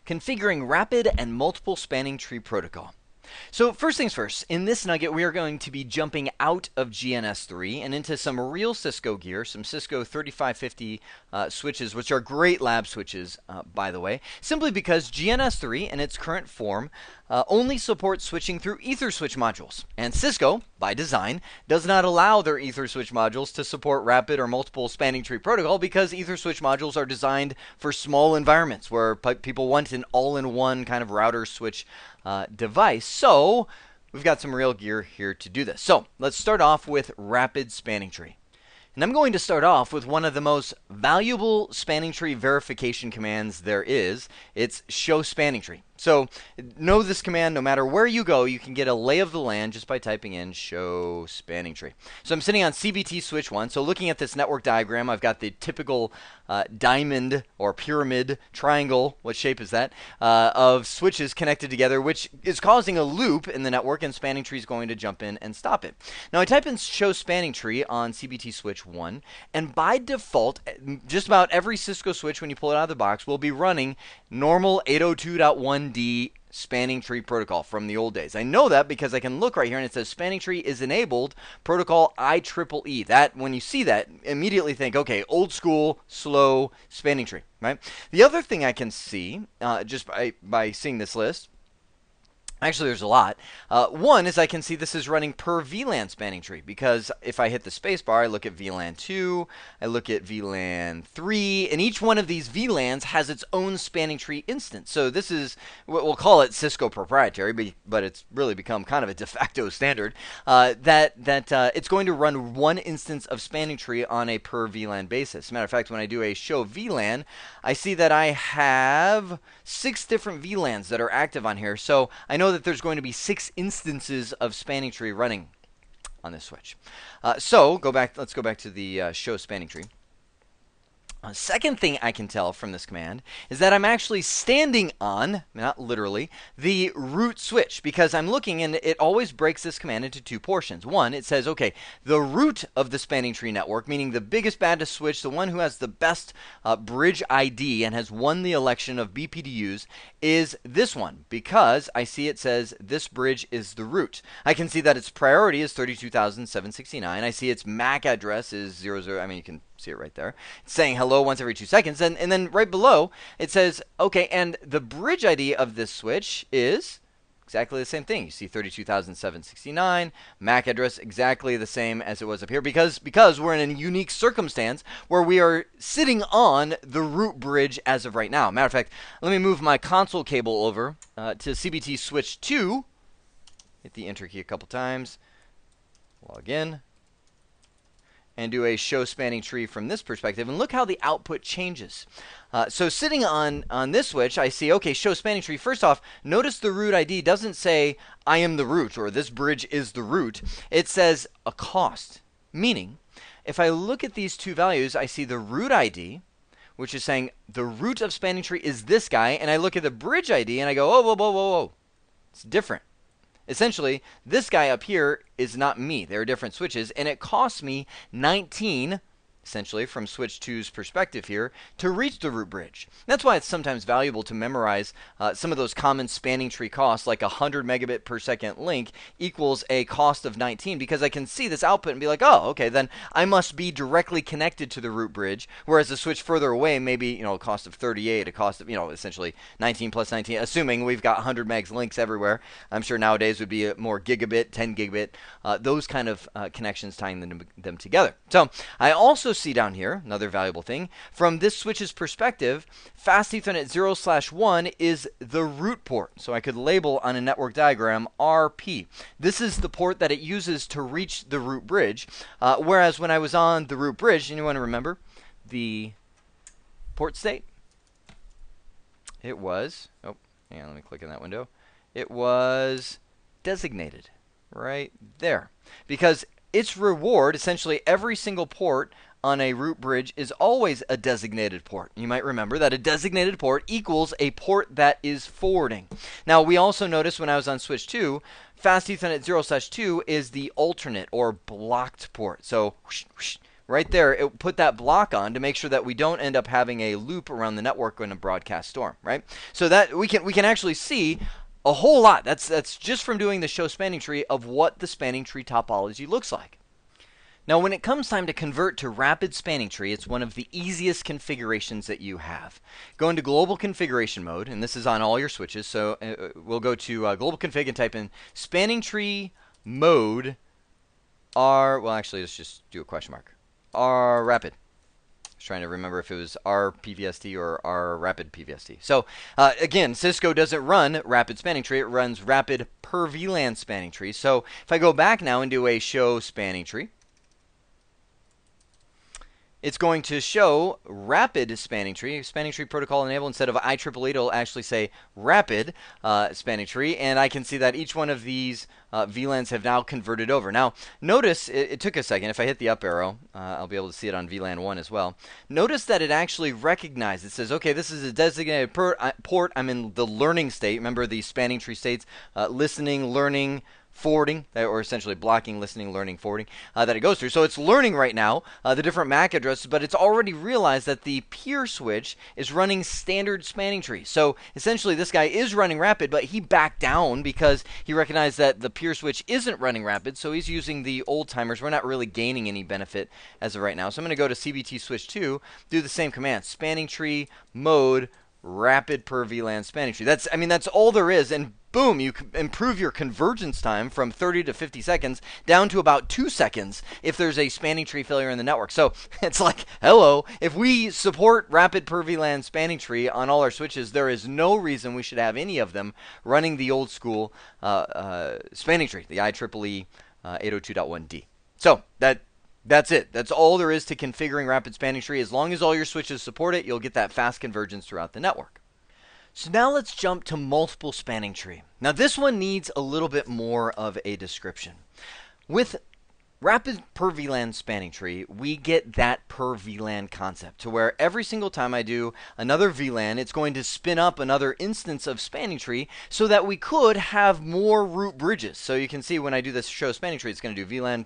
configuring rapid and multiple spanning tree protocol. So first things first, in this nugget we are going to be jumping out of GNS3 and into some real Cisco gear, some Cisco 3550 switches, which are great lab switches, by the way, simply because GNS3 in its current form only supports switching through EtherSwitch modules. And Cisco, by design, does not allow their EtherSwitch modules to support rapid or multiple spanning tree protocol because EtherSwitch modules are designed for small environments where people want an all-in-one kind of router switch device. So we've got some real gear here to do this. So let's start off with rapid spanning tree. And I'm going to start off with one of the most valuable spanning tree verification commands there is. It's show spanning tree. So know this command, no matter where you go, you can get a lay of the land just by typing in show spanning tree. So I'm sitting on CBT switch 1. So looking at this network diagram, I've got the typical diamond or pyramid triangle, what shape is that, of switches connected together, which is causing a loop in the network, and spanning tree is going to jump in and stop it. Now I type in show spanning tree on CBT switch 1, and by default, just about every Cisco switch when you pull it out of the box will be running normal 802.1d spanning tree protocol from the old days. I know that because I can look right here and it says spanning tree is enabled protocol IEEE. That, when you see that, immediately think, okay, old school, slow spanning tree, right? The other thing I can see just by seeing this list, actually, there's a lot. One is I can see this is running per VLAN spanning tree, because if I hit the space bar, I look at VLAN 2, I look at VLAN 3, and each one of these VLANs has its own spanning tree instance. So this is, we'll call it Cisco proprietary, but it's really become kind of a de facto standard, that it's going to run one instance of spanning tree on a per VLAN basis. As a matter of fact, when I do a show VLAN, I see that I have 6 different VLANs that are active on here. So I know that there's going to be 6 instances of spanning tree running on this switch. Let's go back to the show spanning tree. Second thing I can tell from this command is that I'm actually standing on, not literally, the root switch, because I'm looking and it always breaks this command into 2 portions. One, it says, okay, the root of the spanning tree network, meaning the biggest, baddest switch, the one who has the best bridge ID and has won the election of BPDUs, is this one, because I see it says this bridge is the root. I can see that its priority is 32,769. I see its MAC address is 00. I mean, you can see it right there. It's saying hello once every 2 seconds. And then right below, it says, okay, and the bridge ID of this switch is exactly the same thing. You see 32,769, MAC address exactly the same as it was up here, because we're in a unique circumstance where we are sitting on the root bridge as of right now. Matter of fact, let me move my console cable over to CBT switch 2. Hit the enter key a couple times. Log in. And do a show spanning tree from this perspective, and look how the output changes. So sitting on this switch, I see, okay, show spanning tree. First off, notice the root ID doesn't say I am the root or this bridge is the root. It says a cost, meaning if I look at these 2 values, I see the root ID, which is saying the root of spanning tree is this guy, and I look at the bridge ID and I go, oh, whoa, whoa, whoa, whoa, it's different. Essentially, this guy up here is not me. They're different switches, and it costs me 19, essentially, from switch 2's perspective here, to reach the root bridge. That's why it's sometimes valuable to memorize some of those common spanning tree costs, like a 100 megabit per second link equals a cost of 19, because I can see this output and be like, oh, okay, then I must be directly connected to the root bridge, whereas a switch further away, maybe, a cost of 38, a cost of, essentially 19 plus 19, assuming we've got 100 megs links everywhere. I'm sure nowadays would be more gigabit, 10 gigabit, those kind of connections tying them together. So I also see down here, another valuable thing, from this switch's perspective, fast Ethernet 0/1 is the root port. So I could label on a network diagram RP. This is the port that it uses to reach the root bridge, whereas when I was on the root bridge, and you want to remember the port state, it was, oh, hang on, let me click in that window, it was designated right there, because its reward, essentially every single port on a root bridge, is always a designated port. You might remember that a designated port equals a port that is forwarding. Now, we also noticed when I was on switch 2, fast Ethernet 0/2 is the alternate or blocked port. So right there, it put that block on to make sure that we don't end up having a loop around the network in a broadcast storm, right? So that we can actually see a whole lot. That's just from doing the show spanning tree of what the spanning tree topology looks like. Now, when it comes time to convert to rapid spanning tree, it's one of the easiest configurations that you have. Go into global configuration mode, and this is on all your switches. So we'll go to global config and type in spanning tree mode R. Well, actually, let's just do a question mark. R rapid. I was trying to remember if it was R PVST or R rapid PVST. So again, Cisco doesn't run rapid spanning tree. It runs rapid per VLAN spanning tree. So if I go back now and do a show spanning tree, it's going to show rapid spanning tree protocol enabled. Instead of IEEE, it'll actually say rapid spanning tree, and I can see that each one of these VLANs have now converted over. Now, notice it took a second. If I hit the up arrow, I'll be able to see it on VLAN 1 as well. Notice that it actually recognized. It says, okay, this is a designated port. I'm in the learning state. Remember the spanning tree states, listening, learning, forwarding, or essentially blocking, listening, learning, forwarding, that it goes through. So it's learning right now the different MAC addresses, but it's already realized that the peer switch is running standard spanning tree. So essentially this guy is running rapid, but he backed down because he recognized that the peer switch isn't running rapid, so he's using the old timers. We're not really gaining any benefit as of right now. So I'm going to go to CBT switch 2, do the same command, spanning tree mode rapid per VLAN spanning tree. That's all there is, and boom, you improve your convergence time from 30 to 50 seconds down to about 2 seconds if there's a spanning tree failure in the network. So it's like, hello, if we support rapid per VLAN spanning tree on all our switches, there is no reason we should have any of them running the old school spanning tree, the IEEE 802.1d. So that's it. That's all there is to configuring rapid spanning tree. As long as all your switches support it, you'll get that fast convergence throughout the network. So now let's jump to multiple spanning tree. Now this one needs a little bit more of a description. With rapid per VLAN spanning tree, we get that per VLAN concept to where every single time I do another VLAN, it's going to spin up another instance of spanning tree so that we could have more root bridges. So you can see when I do this show spanning tree, it's going to do VLAN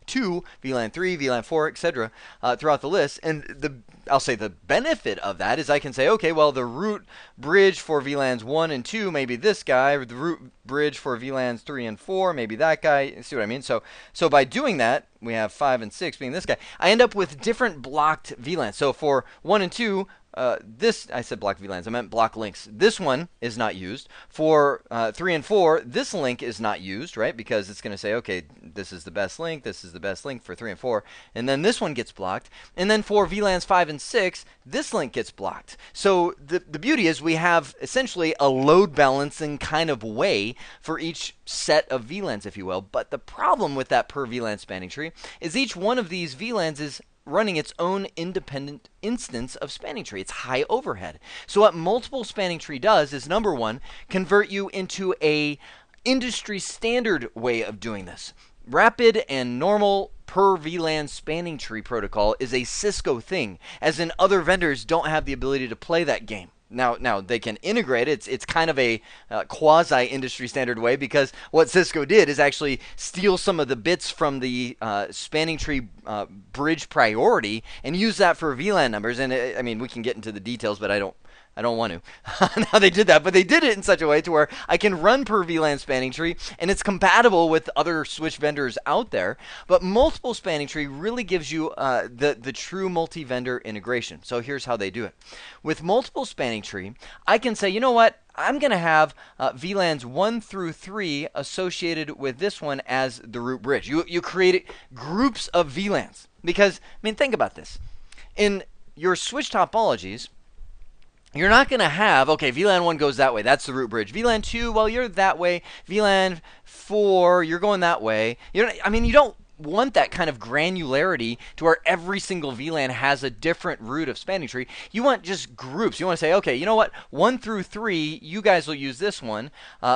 2, VLAN 3, VLAN 4, etc. Throughout the list. And I'll say the benefit of that is I can say, okay, well, the root bridge for VLANs 1 and 2 may be this guy, or the root bridge for VLANs 3 and 4 maybe that guy. See what I mean? So by doing that, we have 5 and 6 being this guy, I end up with different blocked VLANs. So for 1 and 2, I said block VLANs, I meant block links. This one is not used. For 3 and 4, this link is not used, right? Because it's going to say, okay, this is the best link, this is the best link for 3 and 4, and then this one gets blocked. And then for VLANs 5 and 6, this link gets blocked. So the beauty is we have essentially a load balancing kind of way for each set of VLANs, if you will. But the problem with that per VLAN spanning tree is each one of these VLANs is running its own independent instance of spanning tree. It's high overhead. So what multiple spanning tree does is, number one, convert you into a industry standard way of doing this. Rapid and normal per VLAN spanning tree protocol is a Cisco thing, as in other vendors don't have the ability to play that game. Now they can integrate it. It's kind of a quasi-industry standard way, because what Cisco did is actually steal some of the bits from the spanning tree bridge priority and use that for VLAN numbers. And I mean, we can get into the details, but I don't want to. Now they did that, but they did it in such a way to where I can run per VLAN spanning tree, and it's compatible with other switch vendors out there. But multiple spanning tree really gives you the true multi-vendor integration. So here's how they do it. With multiple spanning tree, I can say, you know what? I'm going to have VLANs 1 through 3 associated with this one as the root bridge. You create groups of VLANs, because, I mean, think about this. In your switch topologies, you're not going to have, okay, VLAN 1 goes that way. That's the root bridge. VLAN 2, well, you're that way. VLAN 4, you're going that way. You don't want that kind of granularity to where every single VLAN has a different root of spanning tree. You want just groups. You want to say, okay, you know what? 1 through 3, you guys will use this one.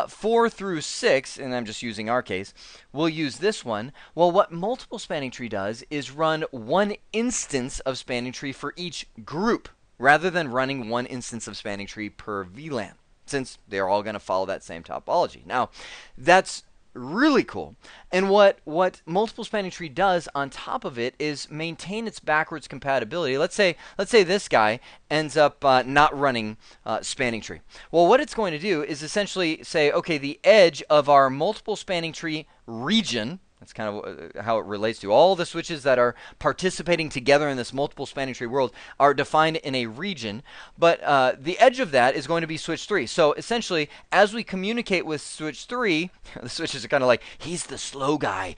4 through 6, and I'm just using our case, we'll use this one. Well, what multiple spanning tree does is run one instance of spanning tree for each group, rather than running one instance of spanning tree per VLAN, since they're all going to follow that same topology. Now, that's Really cool. And what multiple spanning tree does on top of it is maintain its backwards compatibility. Let's say this guy ends up not running spanning tree. Well, what it's going to do is essentially say, okay, the edge of our multiple spanning tree region. That's kind of how it relates to all the switches that are participating together in this multiple spanning tree world are defined in a region, but the edge of that is going to be switch 3. So essentially, as we communicate with switch 3, the switches are kind of like, he's the slow guy.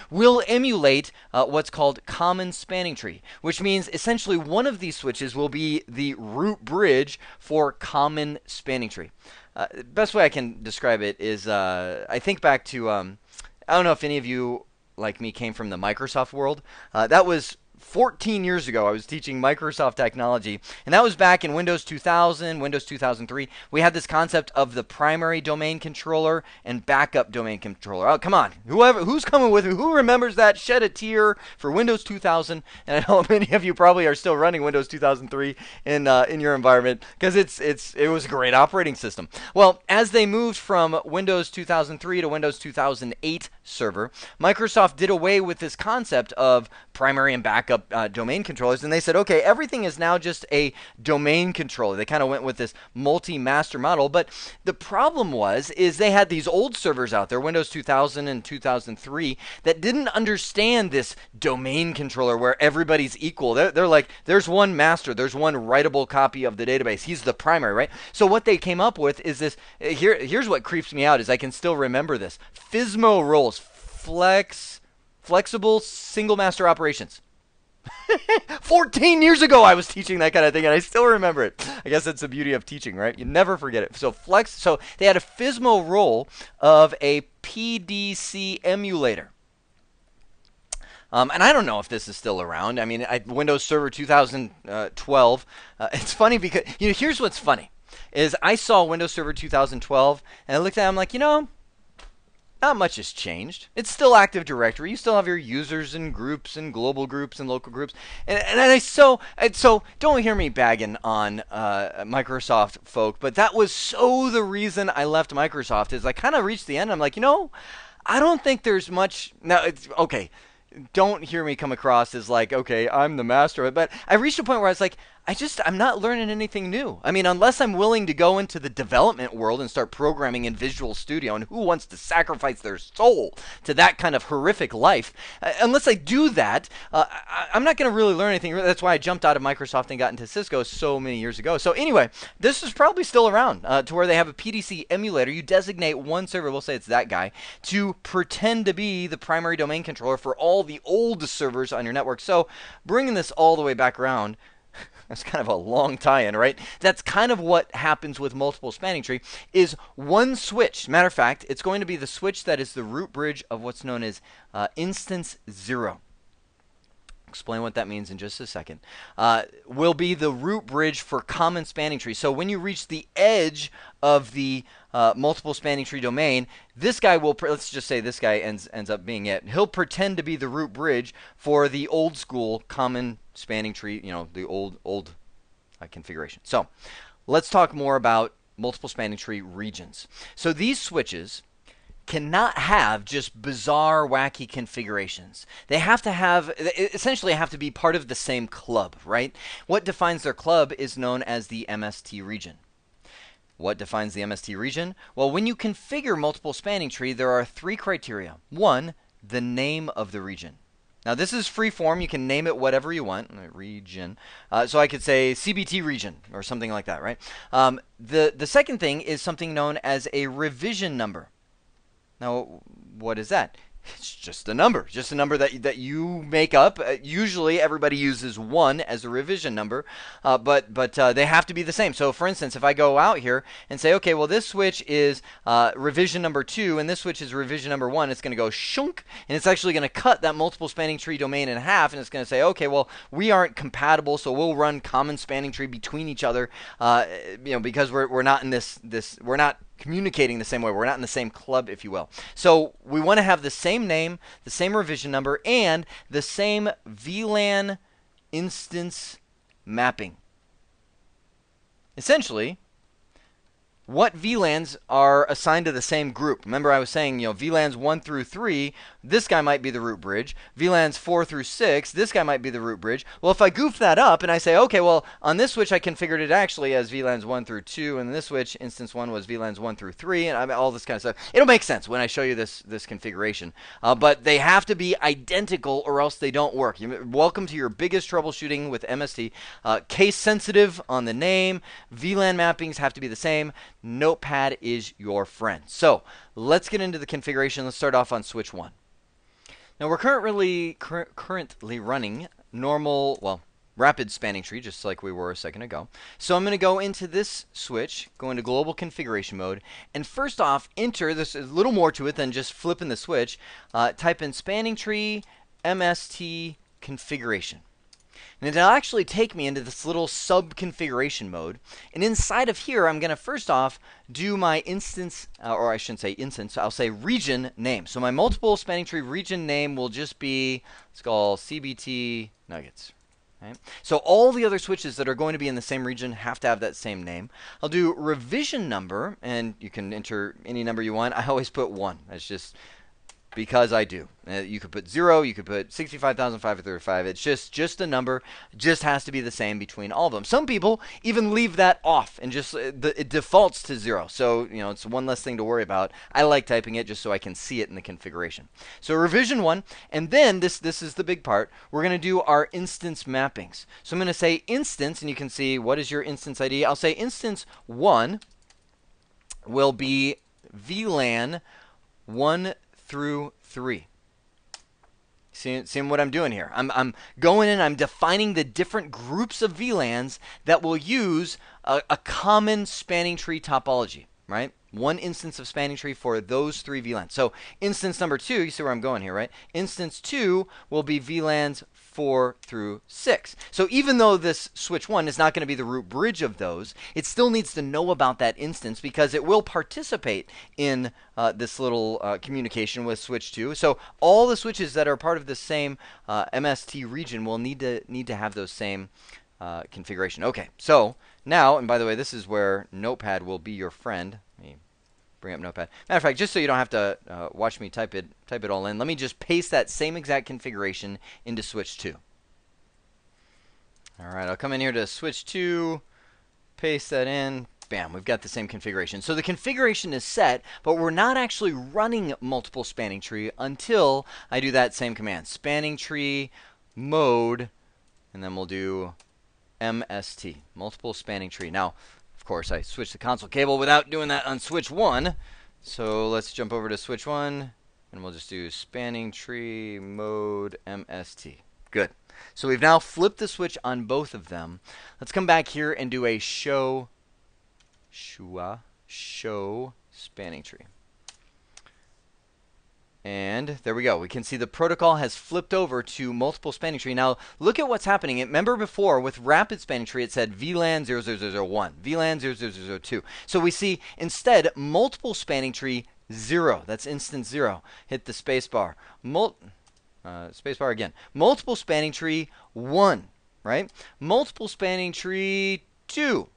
We'll emulate what's called common spanning tree, which means essentially one of these switches will be the root bridge for common spanning tree. Best way I can describe it is I think back to I don't know if any of you, like me, came from the Microsoft world. That was 14 years ago. I was teaching Microsoft technology, and that was back in Windows 2000, Windows 2003. We had this concept of the primary domain controller and backup domain controller. Oh, come on. Who's coming with me? Who remembers that? Shed a tear for Windows 2000. And I know many of you probably are still running Windows 2003 in your environment because it was a great operating system. Well, as they moved from Windows 2003 to Windows 2008 server, Microsoft did away with this concept of primary and backup domain controllers, and they said, okay, everything is now just a domain controller. They kind of went with this multi-master model, but the problem is they had these old servers out there, Windows 2000 and 2003, that didn't understand this domain controller where everybody's equal. They're like, there's one master, there's one writable copy of the database. He's the primary, right? So what they came up with is this. Here's what creeps me out is I can still remember this. FSMO roles, flexible single master operations. 14 years ago I was teaching that kind of thing and I still remember it. I guess that's the beauty of teaching, right? You never forget it. So they had a FSMO role of a PDC emulator. And I don't know if this is still around. I mean, Windows Server 2012. It's funny because, here's what's funny is I saw Windows Server 2012 and I looked at it, I'm like, not much has changed. It's still Active Directory. You still have your users and groups and global groups and local groups. So don't hear me bagging on Microsoft folk, but that was so the reason I left Microsoft is I kind of reached the end. I'm like, I don't think there's much. Now, it's okay. Don't hear me come across as like, okay, I'm the master of it. But I reached a point where I was like, I'm not learning anything new. I mean, unless I'm willing to go into the development world and start programming in Visual Studio, and who wants to sacrifice their soul to that kind of horrific life? Unless I do that, I'm not going to really learn anything. That's why I jumped out of Microsoft and got into Cisco so many years ago. So anyway, this is probably still around to where they have a PDC emulator. You designate one server, we'll say it's that guy, to pretend to be the primary domain controller for all the old servers on your network. So bringing this all the way back around, that's kind of a long tie-in, right? That's kind of what happens with multiple spanning tree is one switch. Matter of fact, it's going to be the switch that is the root bridge of what's known as instance 0. Explain what that means in just a second. Will be the root bridge for common spanning tree. So when you reach the edge of the multiple spanning tree domain, this guy will, let's just say this guy ends up being it. He'll pretend to be the root bridge for the old school common spanning tree, the old configuration. So let's talk more about multiple spanning tree regions. So these switches cannot have just bizarre, wacky configurations. They have to have, essentially have to be part of the same club, right? What defines their club is known as the MST region. What defines the MST region? Well, when you configure multiple spanning tree, there are 3 criteria. 1, the name of the region. Now, this is free form. You can name it whatever you want. Region. So I could say CBT region or something like that, right? The second thing is something known as a revision number. Now, what is that? It's just a number that you make up. Usually, everybody uses 1 as a revision number, but they have to be the same. So, for instance, if I go out here and say, okay, well, this switch is revision number 2, and this switch is revision number 1, it's going to go shunk, and it's actually going to cut that multiple spanning tree domain in half, and it's going to say, okay, well, we aren't compatible, so we'll run common spanning tree between each other, because we're not in we're not communicating the same way. We're not in the same club, if you will. So we want to have the same name, the same revision number, and the same VLAN instance mapping. Essentially, what VLANs are assigned to the same group. Remember I was saying, VLANs 1 through 3, this guy might be the root bridge. VLANs 4 through 6, this guy might be the root bridge. Well, if I goof that up and I say, okay, well, on this switch I configured it actually as VLANs 1 through 2, and this switch, instance 1 was VLANs 1 through 3, and all this kind of stuff. It'll make sense when I show you this configuration. But they have to be identical or else they don't work. Welcome to your biggest troubleshooting with MST. Case sensitive on the name. VLAN mappings have to be the same. Notepad is your friend. So let's get into the configuration. Let's start off on switch 1. Now we're currently running normal, rapid spanning tree, just like we were a second ago. So I'm going to go into this switch, go into global configuration mode, and first off, enter, there's a little more to it than just flipping the switch. Type in spanning tree MST configuration. And it'll actually take me into this little sub-configuration mode. And inside of here, I'm going to first off do my instance, or I shouldn't say instance, I'll say region name. So my multiple spanning tree region name will just be, let's call CBT nuggets. Right? So all the other switches that are going to be in the same region have to have that same name. I'll do revision number, and you can enter any number you want. I always put 1. That's just because I do. You could put 0, you could put 65,535. It's just a number. Just has to be the same between all of them. Some people even leave that off and just it defaults to 0. So, it's one less thing to worry about. I like typing it just so I can see it in the configuration. So revision 1, and then this is the big part. We're going to do our instance mappings. So I'm going to say instance, and you can see what is your instance ID. I'll say instance 1 will be VLAN 1 through 3. Seeing what I'm doing here? I'm going in, I'm defining the different groups of VLANs that will use a common spanning tree topology, right? One instance of spanning tree for those 3 VLANs. So instance number 2, you see where I'm going here, right? Instance 2 will be VLANs 4 through 6. So even though this switch 1 is not going to be the root bridge of those, it still needs to know about that instance because it will participate in this little communication with switch 2. So all the switches that are part of the same MST region will need to have those same configuration. Okay, so now, and by the way, this is where Notepad will be your friend. Let me bring up Notepad. Matter of fact, just so you don't have to watch me type it all in, let me just paste that same exact configuration into switch 2. All right, I'll come in here to switch 2, paste that in. Bam, we've got the same configuration. So the configuration is set, but we're not actually running multiple spanning tree until I do that same command. Spanning tree mode, and then we'll do MST, multiple spanning tree. Now, of course, I switched the console cable without doing that on switch 1. So let's jump over to switch 1, and we'll just do spanning tree mode MST. Good. So we've now flipped the switch on both of them. Let's come back here and do a show spanning tree. And there we go. We can see the protocol has flipped over to multiple spanning tree. Now, look at what's happening. Remember before, with rapid spanning tree, it said VLAN 00001, VLAN 0002. So we see, instead, multiple spanning tree 0. That's instance 0. Hit the space bar. Space bar again. Multiple spanning tree 1, right? Multiple spanning tree 2.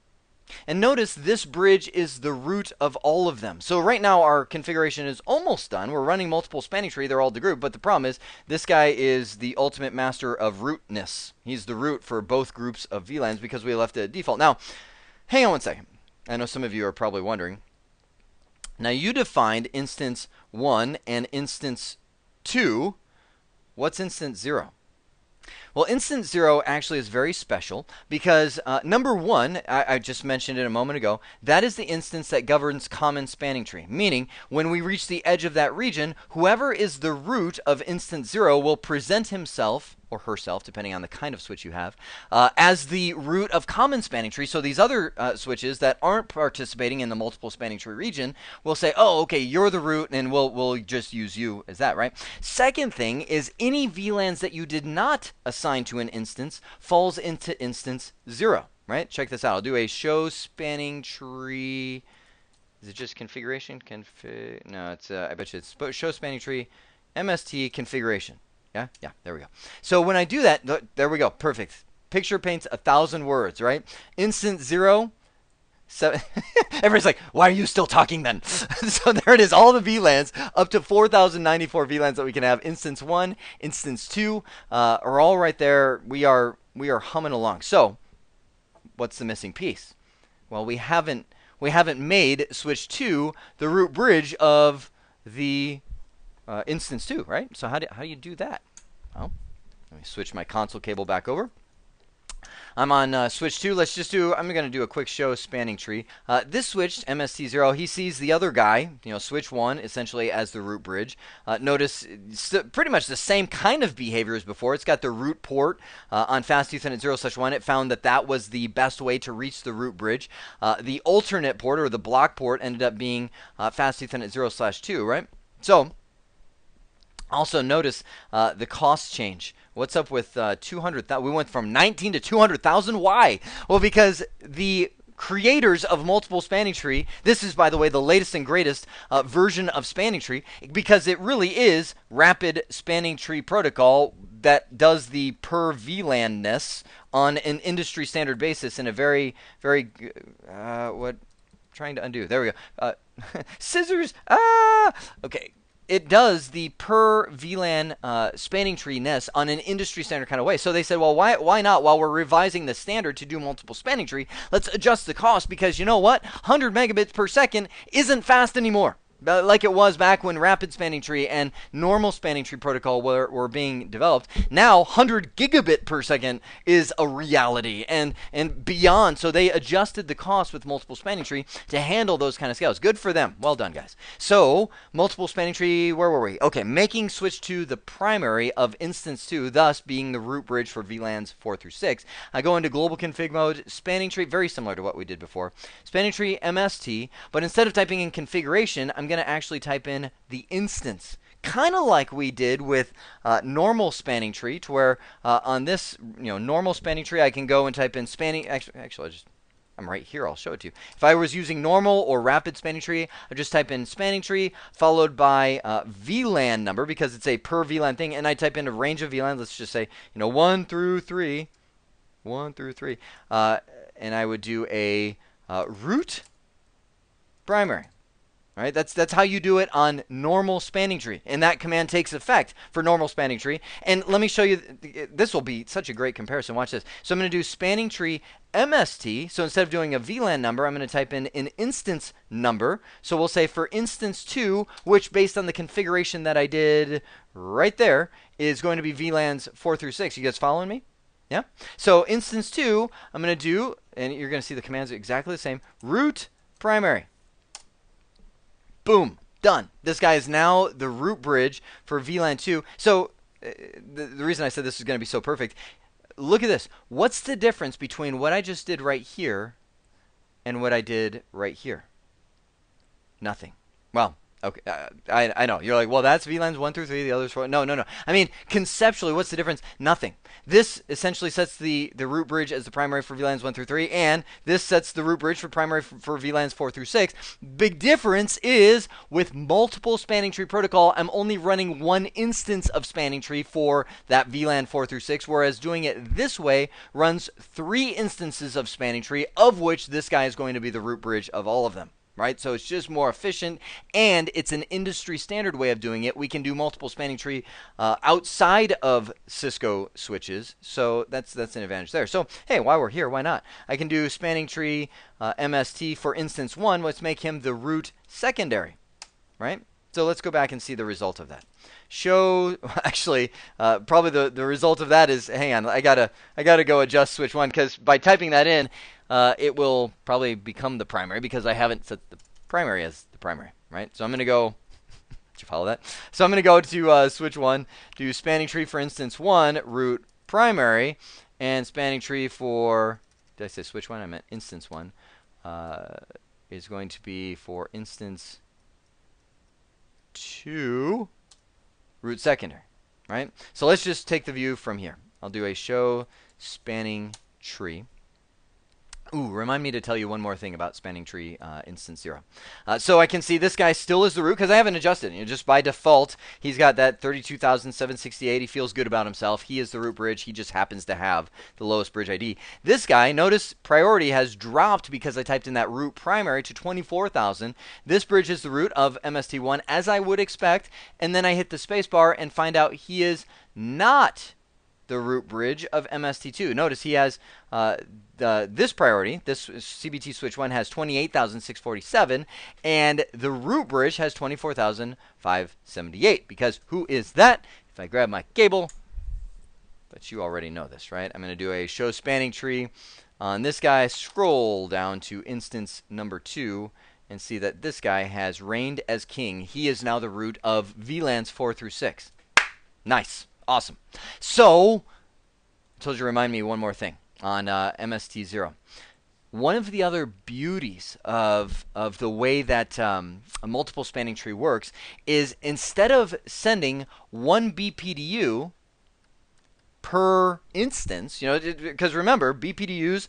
And notice this bridge is the root of all of them. So right now our configuration is almost done. We're running multiple spanning tree. They're all the group. But the problem is this guy is the ultimate master of rootness. He's the root for both groups of VLANs because we left it at default. Now, hang on one second. I know some of you are probably wondering. Now you defined instance 1 and instance 2. What's instance 0? Well, instance 0 actually is very special because number 1, I just mentioned it a moment ago, that is the instance that governs common spanning tree. Meaning, when we reach the edge of that region, whoever is the root of instance 0 will present himself, or herself, depending on the kind of switch you have, as the root of common spanning tree. So these other switches that aren't participating in the multiple spanning tree region will say, oh, okay, you're the root, and we'll just use you as that, right? Second thing is any VLANs that you did not assign to an instance falls into instance 0, right? Check this out. I'll do a show spanning tree. Is it just configuration? No, it's I bet you it's show spanning tree MST configuration. Yeah, there we go. So when I do that, there we go, perfect. Picture paints 1,000 words, right? Instance 0, So everybody's like, why are you still talking then? So there it is, all the VLANs, up to 4,094 VLANs that we can have. Instance 1, instance 2 are all right there. We are humming along. So what's the missing piece? Well, we haven't made switch 2 the root bridge of the instance 2, right? So how do you do that? Well, let me switch my console cable back over. I'm on switch 2. Let's just do, I'm going to do a quick show spanning tree. This switch, MST0, he sees the other guy, switch 1, essentially as the root bridge. Notice pretty much the same kind of behavior as before. It's got the root port on fast Ethernet 0/1. It found that that was the best way to reach the root bridge. The alternate port, or the block port, ended up being fast Ethernet 0/2, right? So, also notice the cost change. What's up with 200,000? We went from 19 to 200,000. Why? Well, because the creators of multiple spanning tree, this is, by the way, the latest and greatest version of spanning tree, because it really is rapid spanning tree protocol that does the per VLAN-ness on an industry standard basis in a very, very, what? Trying to undo. There we go. Scissors. Okay. It does the per VLAN spanning tree ness on an industry standard kind of way. So they said, well, why not? While we're revising the standard to do multiple spanning tree, let's adjust the cost, because you know what? 100 megabits per second isn't fast anymore. Like it was back when rapid spanning tree and normal spanning tree protocol were being developed. Now 100 gigabit per second is a reality and beyond. So they adjusted the cost with multiple spanning tree to handle those kind of scales. Good for them. Well done, guys. So multiple spanning tree, where were we? Okay, making switch 2 the primary of instance 2, thus being the root bridge for VLANs 4 through 6. I go into global config mode, spanning tree, very similar to what we did before. Spanning tree MST, but instead of typing in configuration, I'm going to actually type in the instance, kind of like we did with normal spanning tree, to where on this normal spanning tree I can go and type in spanning. Actually, I'm right here. I'll show it to you. If I was using normal or rapid spanning tree, I just type in spanning tree followed by VLAN number, because it's a per VLAN thing, and I type in a range of VLAN. Let's just say 1 through 3, and I would do a root primary. All right, that's how you do it on normal spanning tree, and that command takes effect for normal spanning tree. And let me show you, this will be such a great comparison. Watch this. So I'm going to do spanning tree MST. So instead of doing a VLAN number, I'm going to type in an instance number. So we'll say for instance 2, which based on the configuration that I did right there, is going to be VLANs 4 through 6. You guys following me? Yeah? So instance 2, I'm going to do, and you're going to see the commands are exactly the same, root primary. Boom, done. This guy is now the root bridge for VLAN 2. So the reason I said this is going to be so perfect, look at this. What's the difference between what I just did right here and what I did right here? Nothing. Well, okay, I know. You're like, well, that's VLANs 1 through 3, the others 4. No. I mean, conceptually, what's the difference? Nothing. This essentially sets the root bridge as the primary for VLANs 1 through 3, and this sets the root bridge for primary for VLANs 4 through 6. Big difference is with multiple spanning tree protocol, I'm only running one instance of spanning tree for that VLAN 4 through 6, whereas doing it this way runs 3 instances of spanning tree, of which this guy is going to be the root bridge of all of them. Right? So it's just more efficient, and it's an industry standard way of doing it. We can do multiple spanning tree outside of Cisco switches, so that's an advantage there. So hey, while we're here, why not? I can do spanning tree MST for instance 1. Let's make him the root secondary, right? So let's go back and see the result of that. Show, actually, probably the result of that is, hang on, I gotta go adjust switch 1, because by typing that in, it will probably become the primary, because I haven't set the primary as the primary, right? So I'm going to go, did you follow that? So I'm going to go to switch 1, do spanning tree for instance 1, root primary, and spanning tree for, did I say switch 1? I meant instance 1, is going to be for instance 2, root secondary, right? So let's just take the view from here. I'll do a show spanning tree. Ooh, remind me to tell you one more thing about spanning tree instance 0. So I can see this guy still is the root because I haven't adjusted. Just by default, he's got that 32,768. He feels good about himself. He is the root bridge. He just happens to have the lowest bridge ID. This guy, notice priority has dropped because I typed in that root primary to 24,000. This bridge is the root of MST1 as I would expect. And then I hit the spacebar and find out he is not the root bridge of MST2. Notice he has this priority, this CBT switch 1 has 28,647, and the root bridge has 24,578. Because who is that? If I grab my cable, but you already know this, right? I'm going to do a show spanning tree on this guy, scroll down to instance number 2, and see that this guy has reigned as king. He is now the root of VLANs 4 through 6. Nice. Awesome. So, I told you to remind me one more thing on MST0. One of the other beauties of the way that a multiple spanning tree works is instead of sending one BPDU per instance, because remember, BPDUs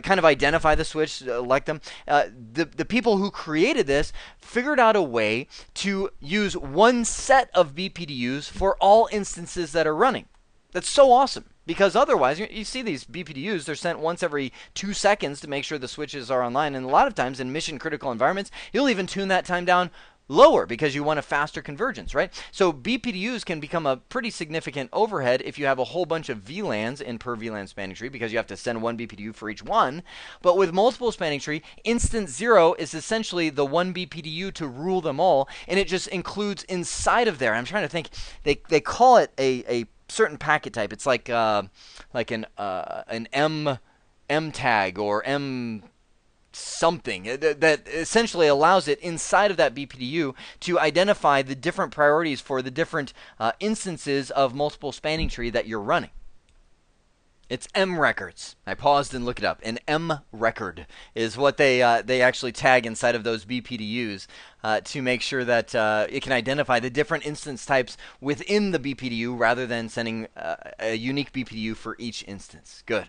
kind of identify the switch, like them. The people who created this figured out a way to use one set of BPDUs for all instances that are running. That's so awesome. Because otherwise, you see these BPDUs, they're sent once every 2 seconds to make sure the switches are online. And a lot of times in mission critical environments, you'll even tune that time down lower because you want a faster convergence, right? So BPDUs can become a pretty significant overhead if you have a whole bunch of VLANs in per VLAN spanning tree because you have to send one BPDU for each one. But with multiple spanning tree, instance 0 is essentially the one BPDU to rule them all, and it just includes inside of there. I'm trying to think. They call it a certain packet type. It's like an M tag or M something that essentially allows it inside of that BPDU to identify the different priorities for the different instances of multiple spanning tree that you're running. It's M records. I paused and looked it up. An M record is what they actually tag inside of those BPDUs to make sure that it can identify the different instance types within the BPDU rather than sending a unique BPDU for each instance. Good.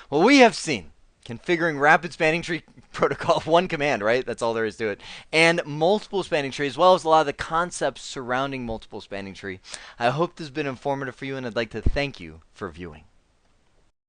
Well, we have seen configuring rapid spanning tree protocol, one command, right? That's all there is to it. And multiple spanning tree, as well as a lot of the concepts surrounding multiple spanning tree. I hope this has been informative for you, and I'd like to thank you for viewing.